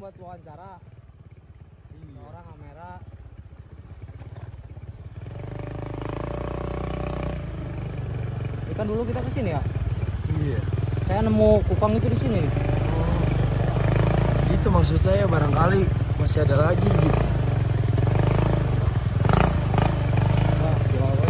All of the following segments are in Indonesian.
buat wawancara. Iya. Orang kamera. Kan dulu kita kesini ya. Iya. Saya nemu kupang itu di sini. Itu maksud saya, barangkali masih ada lagi gitu. Wah, gimana?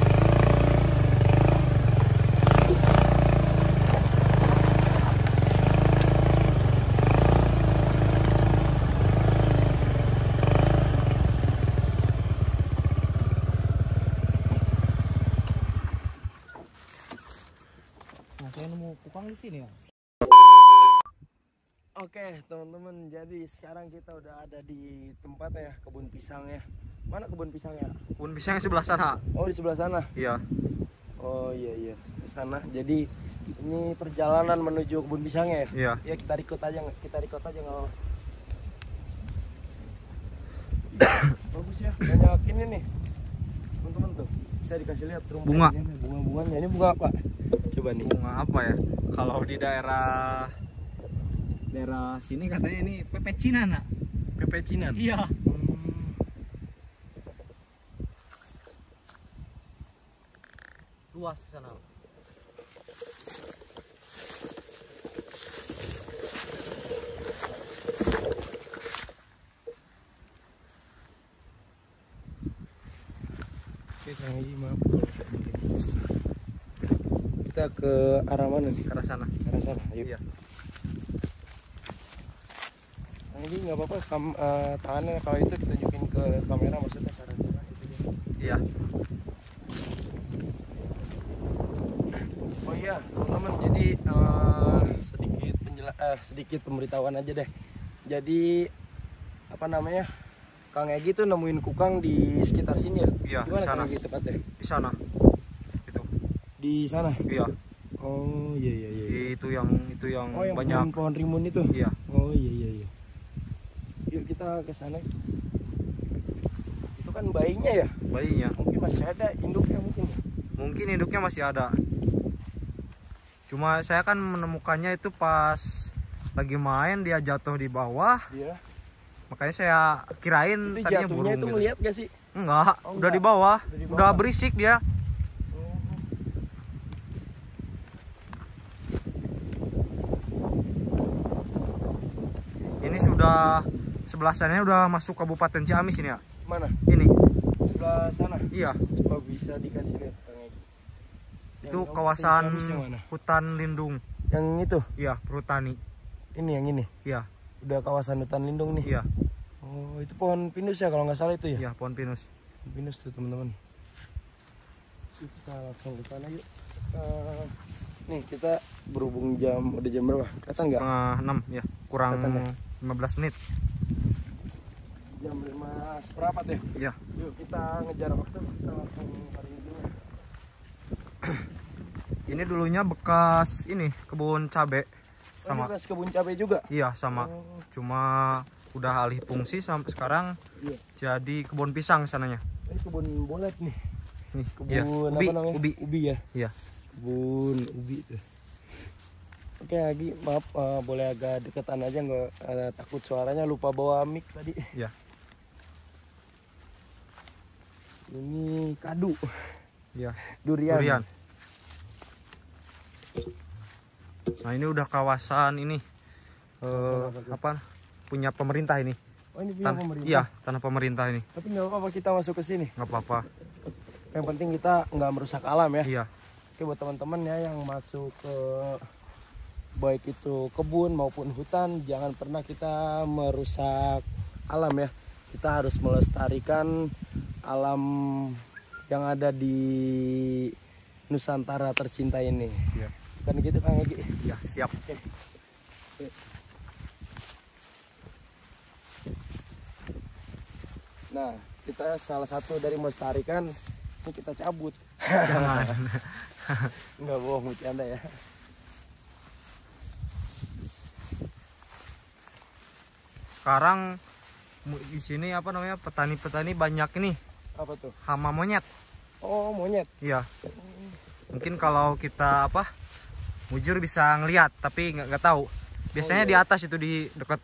Nah, saya nemu kupang di sini ya. Oke teman-teman, jadi sekarang kita udah ada di tempat ya, kebun pisang ya. Mana kebun pisangnya? Kebun pisang sebelah sana. Oh, di sebelah sana. Iya. Oh iya ke sana. Jadi ini perjalanan menuju kebun pisangnya ya. Iya. Ya kita record aja nggak apa-apa. Bagus ya, banyak ini nih teman-teman tuh. Bisa dikasih lihat Bunga. Bunga-bunganya. Ini bunga apa? Coba nih. Bunga apa ya? Kalau di daerah sini katanya ini pepecinan, nak. Pepecinan. Iya. Luas sana. Oke, lagi maaf. Kita ke arah mana nih? Ke arah sana. Ke arah sana. Ayo. Iya. Nah, ini nggak apa-apa, tangannya kalau itu kita tunjukin ke kamera, maksudnya ke arah sana. Iya. Oh iya, teman-teman, jadi sedikit pemberitahuan aja deh. Jadi apa namanya? Kang Egi tuh nemuin kukang di sekitar sini ya? Iya, di mana sana. Kang Egi tepatnya? Di sana. Itu. Di sana. Iya. Oh iya. Itu yang Oh, yang banyak pohon rimun itu. Iya. Oh iya. Yuk kita ke sana. Itu kan bayinya ya? bayinya. Mungkin masih ada induknya mungkin. Mungkin induknya masih ada. Cuma saya kan menemukannya itu pas lagi main, dia jatuh di bawah. Iya. Makanya saya kirain Itu tadinya jatuhnya burung itu gitu. ngeliat gak sih? Enggak, Oh, udah enggak. di bawah. Udah di Udah bawah. berisik dia. Ini sudah sebelah sana udah masuk Kabupaten Ciamis ini ya. Mana? Ini. Sebelah sana. Iya. Coba bisa dikasih lihat Kang Egi. Itu Yang kawasan Ciamis yang mana? hutan lindung. Yang itu? Iya, perhutani. Ini yang ini. Iya. Udah kawasan hutan lindung nih. Iya. Oh, itu pohon pinus ya kalau nggak salah itu ya? Iya, pohon pinus. Pohon pinus tuh teman-teman. Kita langsung ke sana yuk. Nih kita berhubung udah jam berapa? Kelihatan nggak? 5:06 ya, kurang Kelihatan ya? 15 menit. Jam 5 seperempat ya? Iya. Yuk kita ngejar waktu, kita langsung hari ini. Ini dulunya bekas ini kebun cabe Sama. sama. Bekas kebun cabai juga? Iya, sama. Oh, Cuma udah alih fungsi sampai sekarang iya. jadi kebun pisang sananya. Ini kebun bolet nih. Nih, Kebun iya. apa namanya? Ubi ya? Iya. Kebun ubi tuh. Oke Agi, maaf boleh agak deketan aja, nggak takut suaranya, lupa bawa mic tadi. Iya. Ini kadu. Iya. Durian. Nah, ini udah kawasan ini apa punya pemerintah ini. Oh ini punya pemerintah? Iya, tanah pemerintah ini. Tapi nggak apa-apa kita masuk ke sini. Nggak apa-apa. Yang penting kita nggak merusak alam ya. Iya. Oke, buat teman-teman ya yang masuk ke baik itu kebun maupun hutan, jangan pernah kita merusak alam ya. Kita harus melestarikan alam yang ada di Nusantara tercinta ini. Iya. Kan gitu Kang Egi. Iya, siap. Oke. Nah, kita salah satu dari melestarikan, ini kita cabut. Jangan. Nggak bohong, bercanda ya. Sekarang di sini apa namanya, petani-petani banyak ini Apa tuh? hama monyet. Oh, monyet. Iya. Mungkin kalau kita mujur bisa ngelihat, tapi nggak tahu. Biasanya Oh, di iya. atas itu di dekat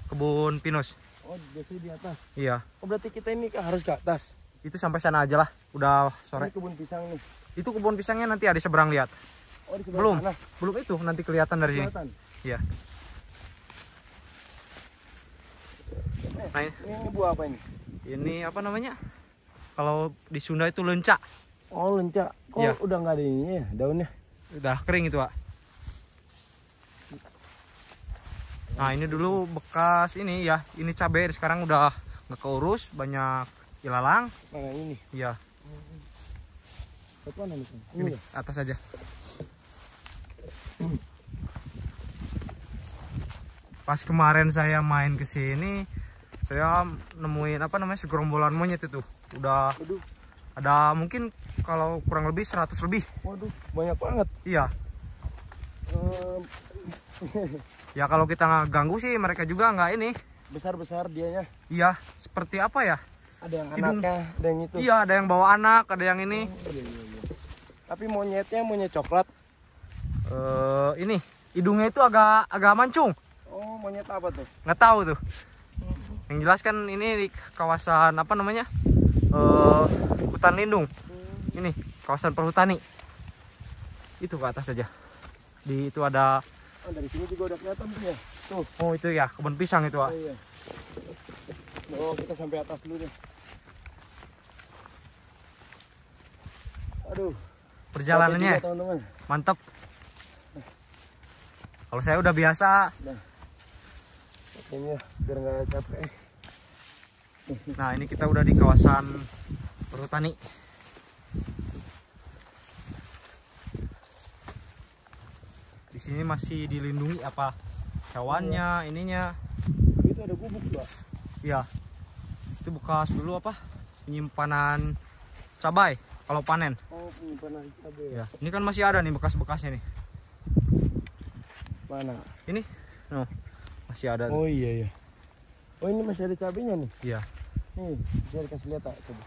kebun pinus. Oh, biasanya di atas. Iya, Oh, berarti kita ini harus ke atas. itu sampai sana aja lah. Udah Ini sore. kebun pisang nih. Itu kebun pisangnya nanti ada seberang, lihat. Oh, di sebelah Belum. sana. Belum itu nanti kelihatan dari sini. Kelihatan. Iya. Nah, Ini buah apa ini? ini apa namanya? Kalau di Sunda itu lenca. Oh, lenca. Kok Iya. udah nggak ada ininya ya, daunnya? Udah kering itu, Pak. Nah, ini dulu bekas ini ya. Ini cabai, sekarang udah nggak keurus, banyak ilalang. Mana ini? Iya, Apa mana nih? ini ya? atas aja. Pas kemarin saya main ke sini, saya nemuin apa namanya, segerombolan monyet itu. Udah Waduh, ada mungkin kalau kurang lebih 100 lebih. waduh, banyak banget. Iya. Ya kalau kita nggak ganggu sih mereka juga nggak ini. Besar-besar dianya. Iya, seperti apa ya? Ada yang Hidung. anaknya, ada yang itu. Iya, ada yang bawa anak, ada yang ini. Oh, iya, iya, iya. Tapi monyetnya monyet coklat. Ini hidungnya itu agak mancung. Oh, monyet apa tuh? Nggak tahu tuh. Yang jelas kan ini di kawasan apa namanya? Hutan lindung. Ini kawasan perhutani. Itu ke atas saja. Di itu ada. Oh, dari sini juga udah kelihatan tuh ya. Tuh. Oh, itu ya kebun pisang itu, Oh, Pak. iya. Oh, kita sampai atas dulu deh. Aduh. Perjalanannya capek juga, teman-teman. mantap. Kalau saya udah biasa. Ini biar nggak capek. Nah, ini kita udah di kawasan perhutani. Di sini masih dilindungi apa hewannya, ininya. Itu ada gubuk juga. Iya. Itu bekas dulu apa? Penyimpanan cabai kalau panen. Oh, penyimpanan cabai ya. Ya. Ini kan masih ada nih bekas-bekasnya nih. Mana? Ini. No, masih ada. Oh iya iya. Oh, ini masih ada cabenya nih. Iya. Nih, bisa dikasih lihat tak coba.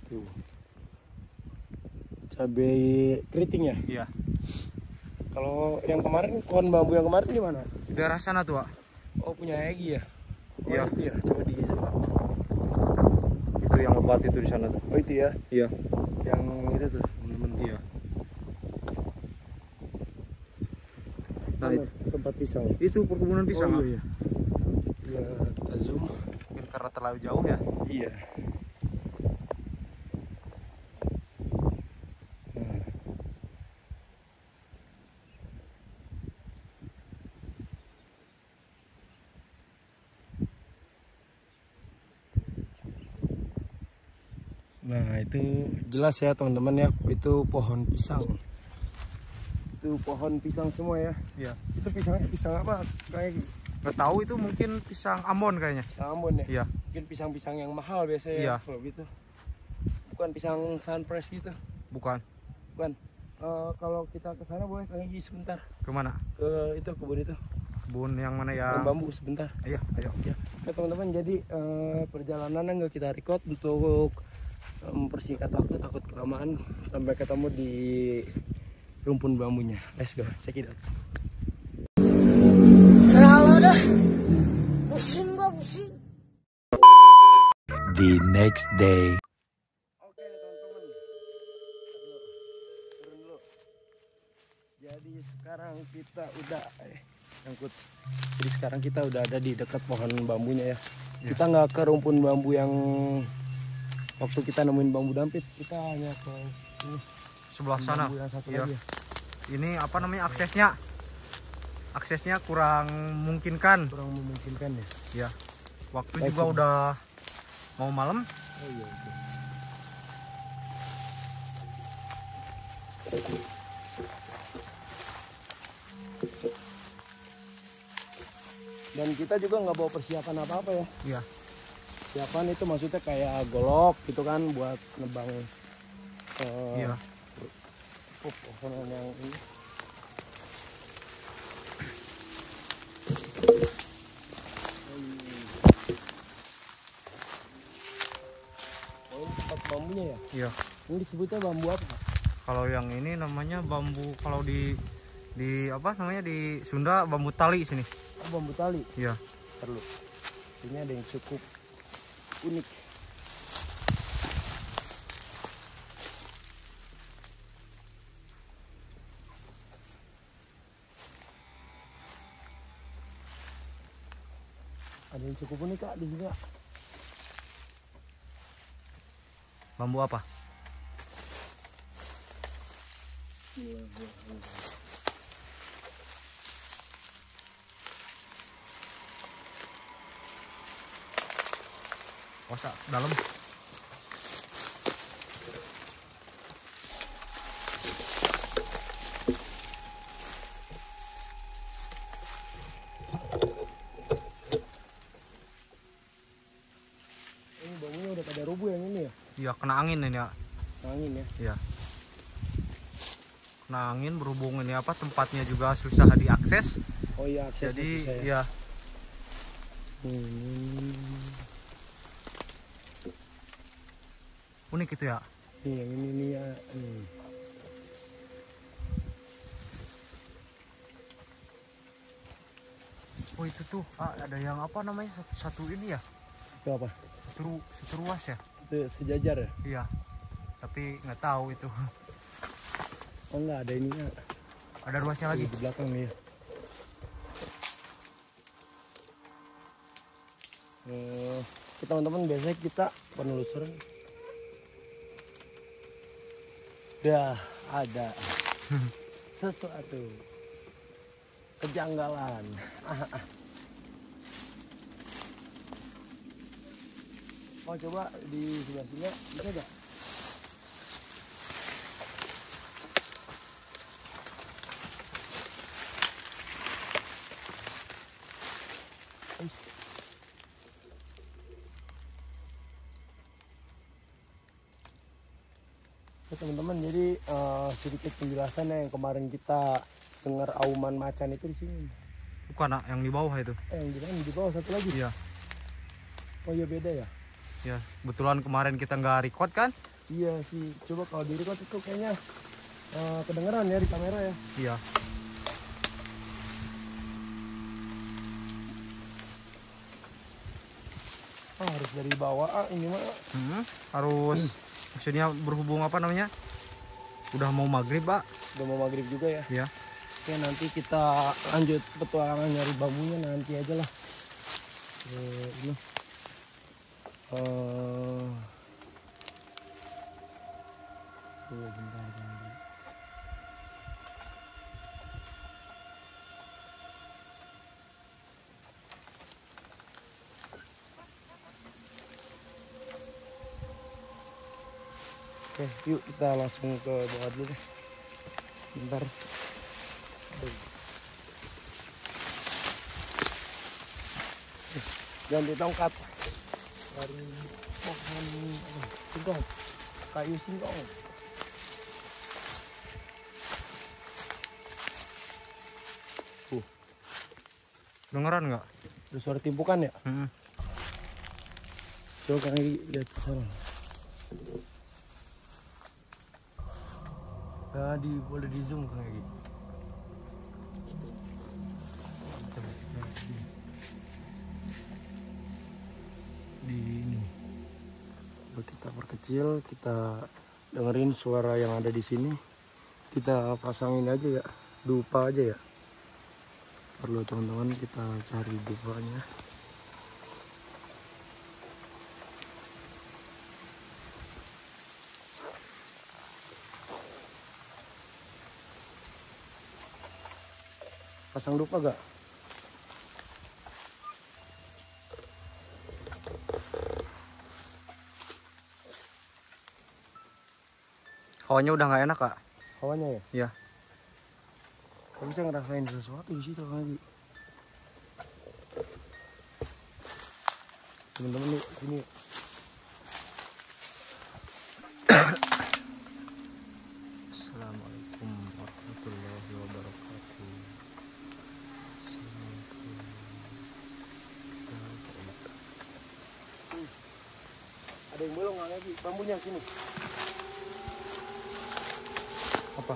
Tuh. Cabai keriting ya? Iya. Kalau yang kemarin, pohon bambu yang kemarin di mana? Di daerah sana tuh, Pak. Oh, punya Egi ya? Oh, Iya. itu ya. Coba diisi. Itu yang lebat itu di sana tuh. Oh, itu ya. Iya. Yang itu tuh, teman-teman. Iya. Nah, Mana tempat pisang. itu perkebunan pisang. Oh, Pak. iya. Ya, kita zoom. Mungkin karena terlalu jauh ya. Iya. Nah, itu jelas ya teman-teman ya, itu pohon pisang. Itu pohon pisang semua ya. Iya. Itu pisangnya pisang apa? Kayak Nggak tahu, itu mungkin pisang Ambon kayaknya. pisang Ambon ya? Iya. Mungkin pisang-pisang yang mahal biasanya Iya. ya, kalau gitu. Bukan pisang sunpress gitu. Bukan. Bukan. Kalau kita ke sana boleh lagi sebentar. Kemana? Ke itu kebun itu. Kebun yang mana ya? Kebun bambu sebentar. Iya, ayo. Ya, teman-teman, jadi perjalanan nggak kita record untuk mempersingkat waktu, takut kelamaan. Sampai ketemu di rumpun bambunya. Let's go, check it out. Selalu dah. Pusing gua, pusing. The next day. Oke teman-teman, turun dulu. Jadi sekarang kita udah nyangkut. Jadi sekarang kita udah ada di dekat pohon bambunya ya. Kita nggak ke rumpun bambu yang waktu kita nemuin bambu dampit. Kita hanya ke ini, Sebelah sana. bambu yang satu Iya. lagi ya. Ini apa namanya, aksesnya kurang memungkinkan. Kurang memungkinkan ya. Ya, waktu Baik, juga Bang. udah mau malam. Oh iya. Oke. Dan kita juga nggak bawa persiapan apa-apa ya. Iya. Persiapan itu maksudnya kayak golok gitu kan buat nebang Iya. pohonan yang ini. Oh, ini tempat bambunya ya? Iya. Ini disebutnya bambu apa, Pak? Kalau yang ini namanya bambu, kalau di Di apa namanya, di Sunda bambu tali sini. Oh, bambu tali. Iya. Perlu. Ini ada yang cukup unik. Ada yang cukup unik Kak di sini Kak. Bambu apa? Kosa dalam. Ini bambunya udah pada rubuh yang ini ya? Iya, kena angin ini ya. Angin ya? Iya. Kena angin, berhubung ini apa, tempatnya juga susah diakses. Oh iya, aksesnya Jadi susah ya. ya unik itu ya. Nih yang ini nih ya. Oh itu tuh ada yang apa namanya, satu ini ya, Itu apa? satu ruas ya. Itu sejajar ya? Iya, tapi nggak tahu itu. Oh enggak, ada ininya. Ada ruasnya lagi. Di belakang nih ya. Teman-teman, biasanya kita penelusuran. Dah ada sesuatu kejanggalan. Oh coba di sebelah sini bisa enggak? Teman-teman, jadi sedikit penjelasan yang kemarin kita dengar auman macan itu di sini. Bukan yang di bawah itu. Yang di bawah satu lagi. Iya. Oh iya, beda ya? Ya, kebetulan kemarin kita nggak record kan? Iya sih. Coba kalau di record itu kayaknya kedengeran ya di kamera ya. Iya. Harus dari bawah ini mah. Harus maksudnya berhubung apa namanya? Udah mau maghrib, Pak. Udah mau maghrib juga ya. Iya. Oke, nanti kita lanjut petualangan nyari bambunya nanti aja lah. Ini. Bentar. Oke, yuk kita langsung ke bawah dulu deh. Bentar. Ganti tongkat dari pohon singkong, kayu singkong. Dengeran nggak? Ada suara timpukan ya? Coba Kang Egi lihat ke sana. Tadi boleh di zoom Kang Egi. Di ini. Coba kita perkecil, kita dengerin suara yang ada di sini. Kita pasangin aja ya, dupa aja ya. Perlu teman-teman, kita cari dupanya. Pasang dupa gak? Hawanya udah nggak enak, Kak. Hawanya ya? Iya. Kamu bisa ngerasain sesuatu di situ lagi. Teman-teman nih, sini. Assalamualaikum warahmatullahi wabarakatuh. Ada yang bolong nggak lagi? Bambunya sini. Apa?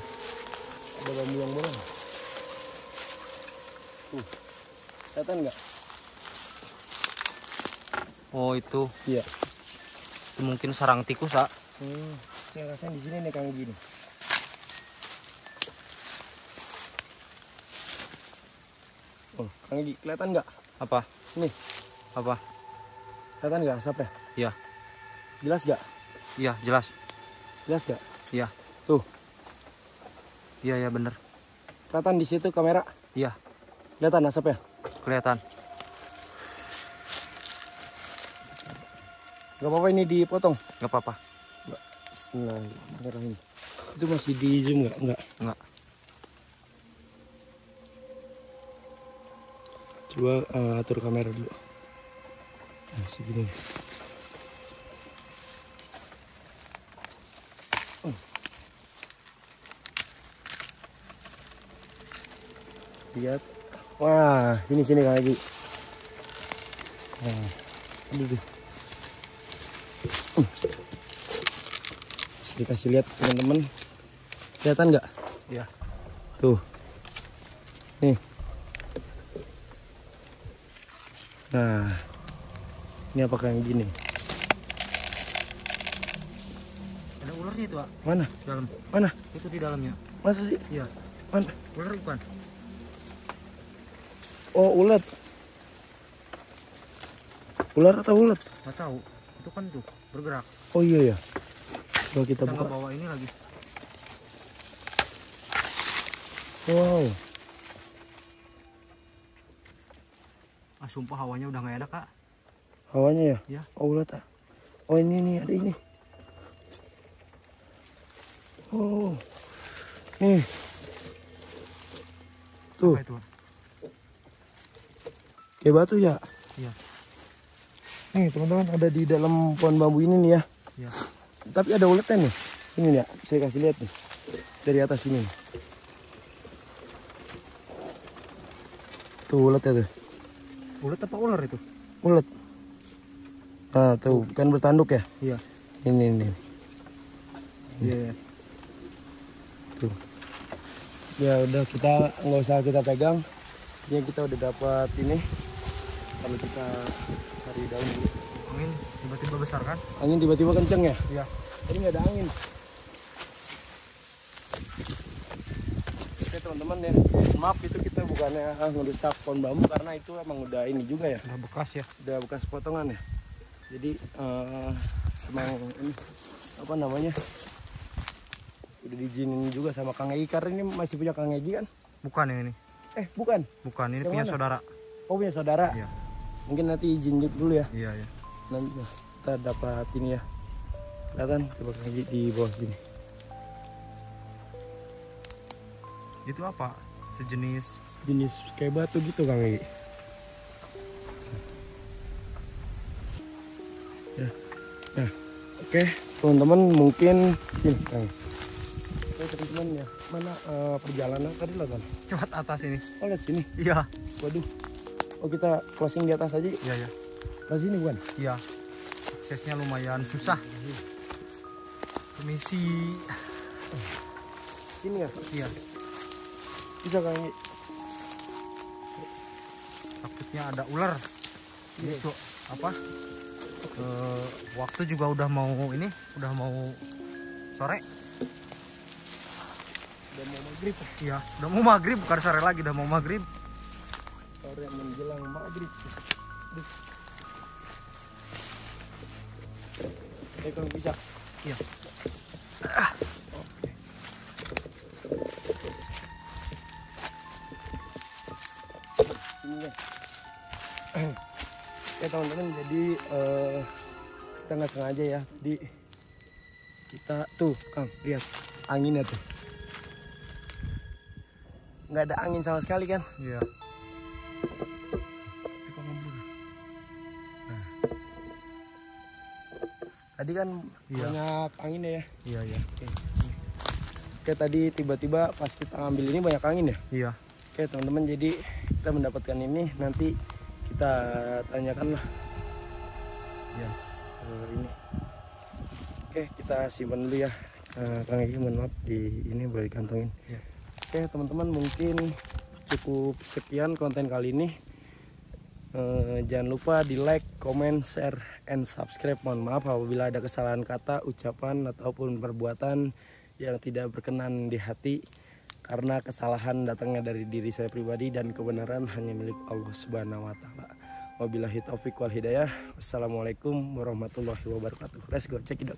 Ada bambu yang bolong. Tuh, kelihatan nggak? Oh itu Iya. mungkin sarang tikus, ah. Saya rasain di sini nih Kang gini. Oh, Kang Gi, kelihatan nggak? Apa? Nih, Apa? kelihatan nggak asapnya? Iya. Jelas nggak? Iya, jelas. Jelas nggak? Iya. Tuh, Iya, ya bener. kelihatan di situ kamera? Iya, Kelihatan asapnya? kelihatan. Gak apa-apa ini dipotong. Nggak apa-apa. Bismillahirrahmanirrahim. Itu masih di zoom nggak? Nggak. Coba atur kamera dulu. Nah, segini. Lihat. Wah, ini sini Kang Egi. Nah, aduh deh. Dikasih lihat teman-teman, kelihatan nggak? Iya. Tuh, nih. Nah, ini apakah yang gini? Ada ularnya itu, ah. Mana? Dalam. Mana? Itu di dalamnya. Masa sih? Iya. Mana? Ular bukan? Oh, ulet. Ular atau ulet? Nggak tahu. Itu kan tuh bergerak. Oh iya ya. Coba kita Kita nggak buka. bawa ini lagi. Wow. Ah, sumpah hawanya udah nggak enak, Kak. Hawanya ya? Iya. Oh, ulet. Oh, ini nih, ada ini. Oh. Nih. Tuh, Apa itu, Kak? kayak batu ya. Iya. Nih, teman-teman, ada di dalam pohon bambu ini nih ya. Iya. Tapi ada uletnya nih. Ini nih ya, saya kasih lihat nih. Dari atas ini nih. Tuh uletnya tuh. Ulet apa ular itu? Ulet. Nah, tuh kan bertanduk ya. Iya. Ini. Iya. Tuh. Ya udah, kita nggak usah kita pegang. Ini kita udah dapat ini. Kalau kita cari daun dulu. Angin tiba-tiba besar kan? Angin tiba-tiba kenceng ya? Iya. Tadi nggak ada angin. Oke teman-teman ya, maaf itu kita bukannya ngerusak pohon bambu karena itu emang udah ini juga ya, Udah bekas ya. udah bekas potongan ya. Jadi emang ini apa namanya, udah diizinin juga sama Kang Egi karena ini masih punya Kang Egi kan? Bukan yang ini. Bukan. Bukan, ini Yang punya mana? saudara. Oh punya saudara. Iya. Mungkin nanti izin dulu ya. Iya, iya. Nanti kita dapat ini ya. Kelihatan coba Kang Egi di bawah sini. Itu apa? Sejenis Jenis kayak batu gitu Kang Egi. Ya. Nah, oke teman-teman, mungkin sini Kang. Oke teman-teman ya, mana perjalanan tadi lah kan? lewat atas ini. Oh lihat sini. Iya. Waduh. Oh kita closing di atas aja. Iya, iya. Di sini bukan? Iya. Aksesnya lumayan susah. Permisi. Sini ya. Iya. Bisa Kang Egi. Takutnya ada ular. Ini tuh apa? Waktu juga udah mau ini, udah mau sore. Udah mau maghrib. Iya, udah mau maghrib, bukan sore lagi, udah mau maghrib. Sore menjelang maghrib. Aduh. Kalau bisa. Iya. Ini ya. Ya teman-teman, jadi kita nggak sengaja ya, jadi kita tuh Kang lihat anginnya tuh, nggak ada angin sama sekali kan. Iya. Tadi kan Iya. banyak anginnya ya. Iya, iya. Oke tadi tiba-tiba pas kita ngambil ini banyak angin ya. Iya. Oke teman-teman, jadi kita mendapatkan ini, nanti kita tanyakan lah. Iya. Ini. Oke kita simpan dulu ya. Kang Egi mohon maaf, di ini boleh dikantongin. Iya. Oke teman-teman, mungkin cukup sekian konten kali ini. Jangan lupa di like, comment, share, and subscribe. Mohon maaf apabila ada kesalahan kata, ucapan, ataupun perbuatan yang tidak berkenan di hati, karena kesalahan datangnya dari diri saya pribadi dan kebenaran hanya milik Allah Subhanahu wa Ta'ala. Wabillahi taufiq wal hidayah. Wassalamualaikum warahmatullahi wabarakatuh. Let's go, check it out.